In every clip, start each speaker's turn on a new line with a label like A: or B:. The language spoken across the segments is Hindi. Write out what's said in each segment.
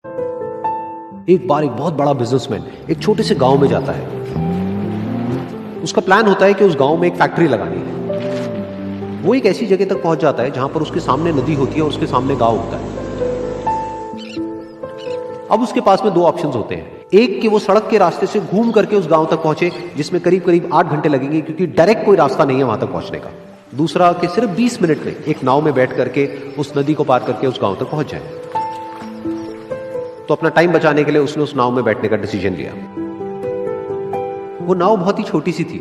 A: एक बार एक बहुत बड़ा बिजनेसमैन एक छोटे से गांव में जाता है। उसका प्लान होता है कि उस गांव में एक फैक्ट्री लगानी है। वो एक ऐसी जगह तक पहुंच जाता है जहां पर उसके सामने नदी होती है और उसके सामने गांव होता है। अब उसके पास में दो ऑप्शंस होते हैं। एक कि वो सड़क के रास्ते से घूम करके उस गांव तक पहुंचे, जिसमें करीब करीब 8 घंटे लगेंगे, क्योंकि डायरेक्ट कोई रास्ता नहीं है वहां तक पहुंचने का। दूसरा कि सिर्फ 20 मिनट में एक नाव में बैठ करके उस नदी को पार करके उस गांव तक पहुंच जाए। तो अपना टाइम बचाने के लिए उसने उस नाव में बैठने का डिसीजन लिया। वो नाव बहुत ही छोटी सी थी,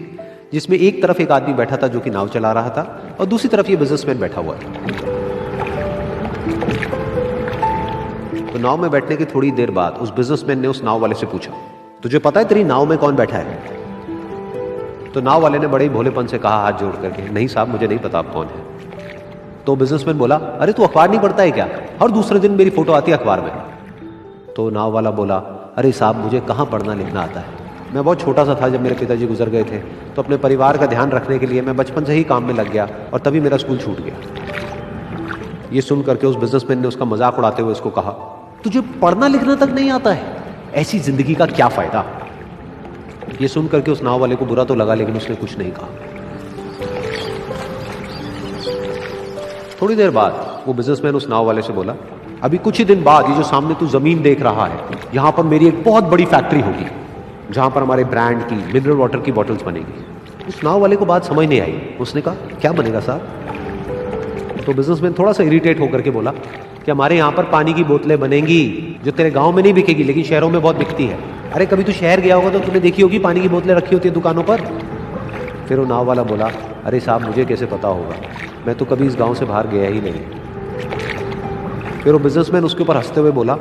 A: जिसमें एक तरफ एक आदमी बैठा था जो कि नाव चला रहा था और दूसरी तरफ ये बिजनेसमैन बैठा हुआ था। तो नाव में बैठने की थोड़ी देर बाद उस बिजनेसमैन ने उस नाव वाले से पूछा, तुझे पता है तेरी नाव में कौन बैठा है? तो नाव वाले ने बड़े ही भोलेपन से कहा हाथ जोड़ करके, नहीं साहब मुझे नहीं पता आप कौन है। तो बिजनेसमैन बोला, अरे तू अखबार नहीं पढ़ता है क्या? हर दूसरे दिन मेरी फोटो आती है अखबार में। तो नाव वाला बोला, अरे साहब मुझे कहाँ पढ़ना लिखना आता है, मैं बहुत छोटा सा था जब मेरे पिताजी गुजर गए थे, तो अपने परिवार का ध्यान रखने के लिए मैं बचपन से ही काम में लग गया और तभी मेरा स्कूल छूट गया। ये सुन करके उस बिजनेसमैन ने उसका मजाक उड़ाते हुए उसको कहा, तुझे पढ़ना लिखना तक नहीं आता है, ऐसी जिंदगी का क्या फायदा? ये सुन करके उस नाव वाले को बुरा तो लगा, लेकिन उसने कुछ नहीं कहा। थोड़ी देर बाद वो बिजनेसमैन उस नाव वाले से बोला, अभी कुछ ही दिन बाद ये जो सामने तू जमीन देख रहा है, यहां पर मेरी एक बहुत बड़ी फैक्ट्री होगी जहां पर हमारे ब्रांड की मिनरल वाटर की बॉटल्स बनेगी। उस नाव वाले को बात समझ नहीं आई। उसने कहा, क्या बनेगा साहब? तो बिजनेसमैन थोड़ा सा इरिटेट होकर के बोला कि हमारे यहां पर पानी की बोतलें बनेंगी जो तेरे गांव में नहीं बिकेगी लेकिन शहरों में बहुत बिकती है। अरे कभी तू शहर गया होगा तो तूने देखी होगी पानी की बोतलें रखी होती है दुकानों पर। फिर वो नाव वाला बोला, अरे साहब मुझे कैसे पता होगा, मैं तो कभी इस गांव से बाहर गया ही नहीं। फिर वो बिजनेसमैन उसके ऊपर हंसते हुए बोला,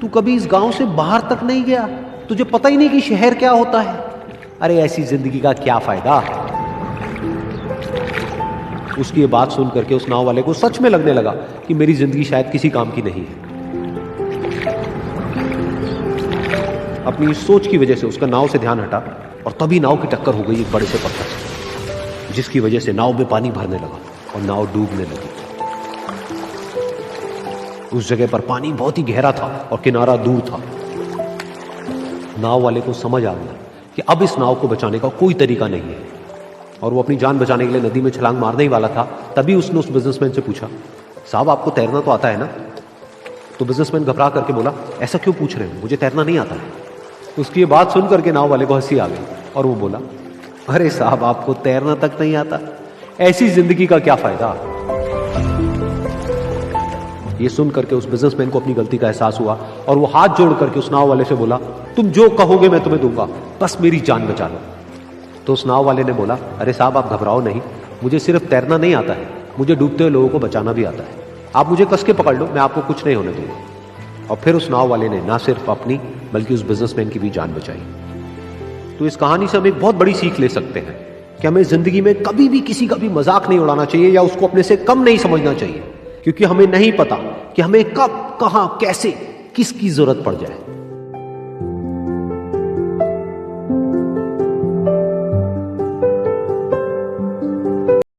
A: तू कभी इस गांव से बाहर तक नहीं गया, तुझे पता ही नहीं कि शहर क्या होता है? अरे ऐसी जिंदगी का क्या फायदा? उसकी ये बात सुन करके उस नाव वाले को सच में लगने लगा कि मेरी जिंदगी शायद किसी काम की नहीं है। अपनी सोच की वजह से उसका नाव से ध्यान हटा और तभी नाव की टक्कर हो गई एक बड़े से पत्थर से, जिसकी वजह से नाव में पानी भरने लगा और नाव डूबने लगी। उस जगह पर पानी बहुत ही गहरा था और किनारा दूर था। नाव वाले को समझ आ गया कि अब इस नाव को बचाने का कोई तरीका नहीं है और वो अपनी जान बचाने के लिए नदी में छलांग मारने ही वाला था। तभी उसने उस बिजनेसमैन से पूछा, साहब आपको तैरना तो आता है ना? तो बिजनेसमैन घबरा करके बोला, ऐसा क्यों पूछ रहे हो, मुझे तैरना नहीं आता है। उसकी ये बात सुन करके नाव वाले को हंसी आ गई और वो बोला, अरे साहब आपको तैरना तक नहीं आता, ऐसी जिंदगी का क्या फायदा? ये सुन करके उस बिजनेसमैन को अपनी गलती का एहसास हुआ और वो हाथ जोड़ करके उस नाव वाले से बोला, तुम जो कहोगे मैं तुम्हें दूंगा, बस मेरी जान बचा लो। तो उस नाव वाले ने बोला, अरे साहब आप घबराओ नहीं, मुझे सिर्फ तैरना नहीं आता है, मुझे डूबते हुए लोगों को बचाना भी आता है। आप मुझे कस के पकड़ लो, मैं आपको कुछ नहीं होने दूंगा। और फिर उस नाव वाले ने ना सिर्फ अपनी बल्कि उस बिजनेसमैन की भी जान बचाई। तो इस कहानी से हम एक बहुत बड़ी सीख ले सकते हैं कि हमें जिंदगी में कभी भी किसी का भी मजाक नहीं उड़ाना चाहिए या उसको अपने से कम नहीं समझना चाहिए, क्योंकि हमें नहीं पता कि हमें कब, कहां, कैसे, किसकी जरूरत पड़ जाए।